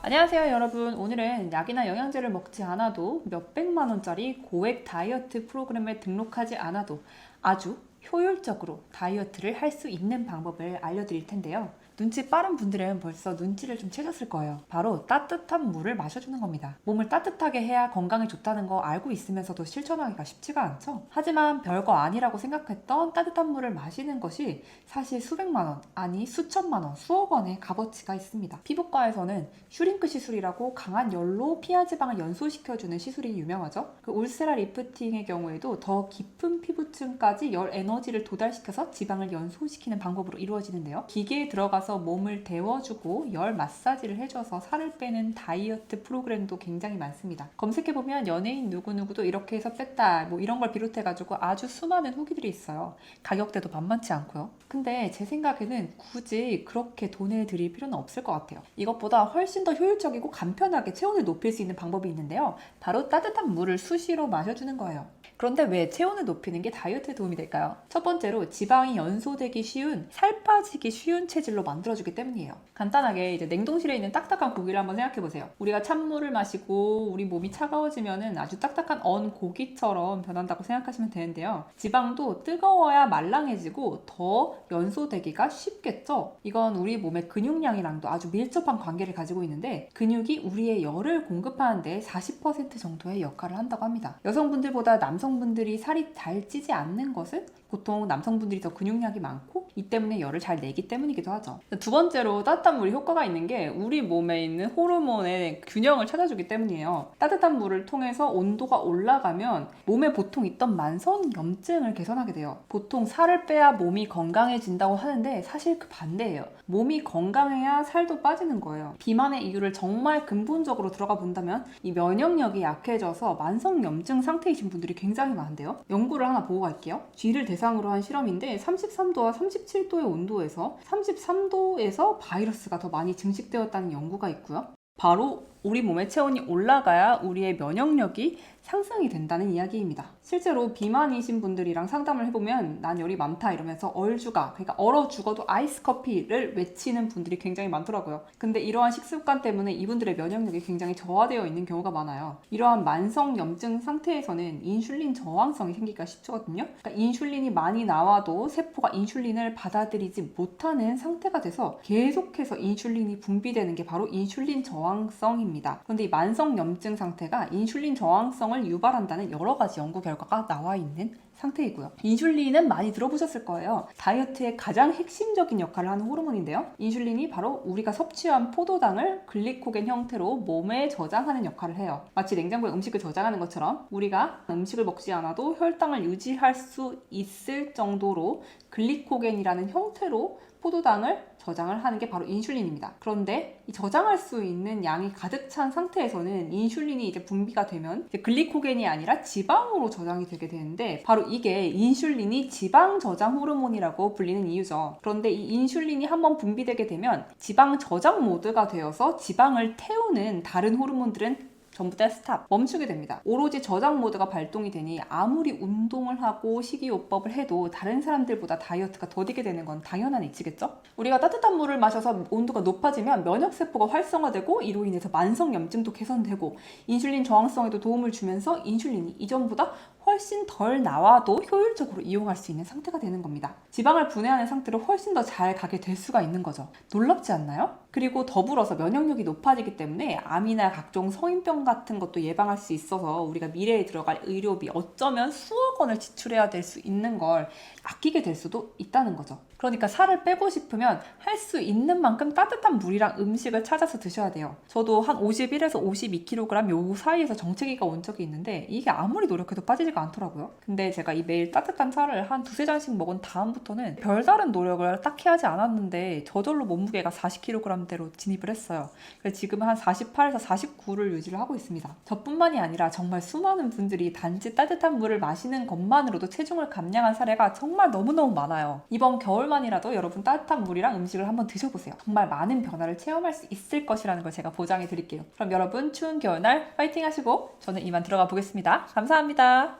안녕하세요 여러분. 오늘은 약이나 영양제를 먹지 않아도 몇백만 원짜리 고액 다이어트 프로그램에 등록하지 않아도 아주 효율적으로 다이어트를 할 수 있는 방법을 알려드릴 텐데요. 눈치 빠른 분들은 벌써 눈치를 좀 채셨을 거예요. 바로 따뜻한 물을 마셔주는 겁니다. 몸을 따뜻하게 해야 건강에 좋다는 거 알고 있으면서도 실천하기가 쉽지가 않죠. 하지만 별거 아니라고 생각했던 따뜻한 물을 마시는 것이 사실 수백만 원, 아니 수천만 원, 수억 원의 값어치가 있습니다. 피부과에서는 슈링크 시술이라고 강한 열로 피하 지방을 연소시켜주는 시술이 유명하죠. 그 울세라 리프팅의 경우에도 더 깊은 피부층까지 열 에너지를 도달시켜서 지방을 연소시키는 방법으로 이루어지는데요. 기계에 들어가서 몸을 데워주고 열 마사지를 해줘서 살을 빼는 다이어트 프로그램도 굉장히 많습니다. 검색해보면 연예인 누구누구도 이렇게 해서 뺐다 뭐 이런 걸 비롯해가지고 아주 수많은 후기들이 있어요. 가격대도 만만치 않고요. 근데 제 생각에는 굳이 그렇게 돈을 들일 필요는 없을 것 같아요. 이것보다 훨씬 더 효율적이고 간편하게 체온을 높일 수 있는 방법이 있는데요. 바로 따뜻한 물을 수시로 마셔주는 거예요. 그런데 왜 체온을 높이는 게 다이어트에 도움이 될까요? 첫 번째로 지방이 연소되기 쉬운, 살 빠지기 쉬운 체질로 만들어주기 때문이에요. 간단하게 이제 냉동실에 있는 딱딱한 고기를 한번 생각해보세요. 우리가 찬물을 마시고 우리 몸이 차가워지면 아주 딱딱한 언 고기처럼 변한다고 생각하시면 되는데요. 지방도 뜨거워야 말랑해지고 더 연소되기가 쉽겠죠? 이건 우리 몸의 근육량이랑도 아주 밀접한 관계를 가지고 있는데 근육이 우리의 열을 공급하는 데 40% 정도의 역할을 한다고 합니다. 여성분들보다 남성분들이 살이 잘 찌지 않는 것은 보통 남성분들이 더 근육량이 많고 이 때문에 열을 잘 내기 때문이기도 하죠. 두 번째로 따뜻한 물이 효과가 있는 게 우리 몸에 있는 호르몬의 균형을 찾아주기 때문이에요. 따뜻한 물을 통해서 온도가 올라가면 몸에 보통 있던 만성염증을 개선하게 돼요. 보통 살을 빼야 몸이 건강해진다고 하는데 사실 그 반대예요. 몸이 건강해야 살도 빠지는 거예요. 비만의 이유를 정말 근본적으로 들어가 본다면 이 면역력이 약해져서 만성염증 상태이신 분들이 굉장히 많은데요. 연구를 하나 보고 갈게요. 쥐를 대상으로 한 실험인데 33도와 37도의 온도에서 33도에서 바이러스가 더 많이 증식되었다는 연구가 있고요. 바로 우리 몸의 체온이 올라가야 우리의 면역력이 상승이 된다는 이야기입니다. 실제로 비만이신 분들이랑 상담을 해보면 난 열이 많다 이러면서 얼죽아, 그러니까 얼어 죽어도 아이스 커피를 외치는 분들이 굉장히 많더라고요. 근데 이러한 식습관 때문에 이분들의 면역력이 굉장히 저하되어 있는 경우가 많아요. 이러한 만성염증 상태에서는 인슐린 저항성이 생기기가 쉽거든요. 그러니까 인슐린이 많이 나와도 세포가 인슐린을 받아들이지 못하는 상태가 돼서 계속해서 인슐린이 분비되는 게 바로 인슐린 저항성입니다. 그런데 이 만성염증 상태가 인슐린 저항성을 유발한다는 여러 가지 연구 결과가 나와 있는 상태이고요. 인슐린은 많이 들어보셨을 거예요. 다이어트의 가장 핵심적인 역할을 하는 호르몬인데요. 인슐린이 바로 우리가 섭취한 포도당을 글리코겐 형태로 몸에 저장하는 역할을 해요. 마치 냉장고에 음식을 저장하는 것처럼 우리가 음식을 먹지 않아도 혈당을 유지할 수 있을 정도로 글리코겐이라는 형태로 포도당을 저장을 하는 게 바로 인슐린입니다. 그런데 이 저장할 수 있는 양이 가득 찬 상태에서는 인슐린이 이제 분비가 되면 이제 글리코겐이 아니라 지방으로 저장이 되게 되는데 바로 이게 인슐린이 지방 저장 호르몬이라고 불리는 이유죠. 그런데 이 인슐린이 한번 분비되게 되면 지방 저장 모드가 되어서 지방을 태우는 다른 호르몬들은 전부 다 스탑, 멈추게 됩니다. 오로지 저장 모드가 발동이 되니 아무리 운동을 하고 식이요법을 해도 다른 사람들보다 다이어트가 더디게 되는 건 당연한 이치겠죠? 우리가 따뜻한 물을 마셔서 온도가 높아지면 면역세포가 활성화되고 이로 인해서 만성염증도 개선되고 인슐린 저항성에도 도움을 주면서 인슐린이 이전보다 훨씬 덜 나와도 효율적으로 이용할 수 있는 상태가 되는 겁니다. 지방을 분해하는 상태로 훨씬 더 잘 가게 될 수가 있는 거죠. 놀랍지 않나요? 그리고 더불어서 면역력이 높아지기 때문에 암이나 각종 성인병 같은 것도 예방할 수 있어서 우리가 미래에 들어갈 의료비 어쩌면 수억 원을 지출해야 될 수 있는 걸 아끼게 될 수도 있다는 거죠. 그러니까 살을 빼고 싶으면 할 수 있는 만큼 따뜻한 물이랑 음식을 찾아서 드셔야 돼요. 저도 한 51에서 52kg 요 사이에서 정체기가 온 적이 있는데 이게 아무리 노력해도 빠지지가 않더라고요. 근데 제가 이 매일 따뜻한 차를 한 두세 잔씩 먹은 다음부터는 별다른 노력을 딱히 하지 않았는데 저절로 몸무게가 40kg대로 진입을 했어요. 그래서 지금 한 48에서 49를 유지를 하고 있습니다. 저뿐만이 아니라 정말 수많은 분들이 단지 따뜻한 물을 마시는 것만으로도 체중을 감량한 사례가 정말 너무너무 많아요. 이번 겨울만이라도 여러분 따뜻한 물이랑 음식을 한번 드셔보세요. 정말 많은 변화를 체험할 수 있을 것이라는 걸 제가 보장해 드릴게요. 그럼 여러분 추운 겨울날 파이팅 하시고 저는 이만 들어가 보겠습니다. 감사합니다.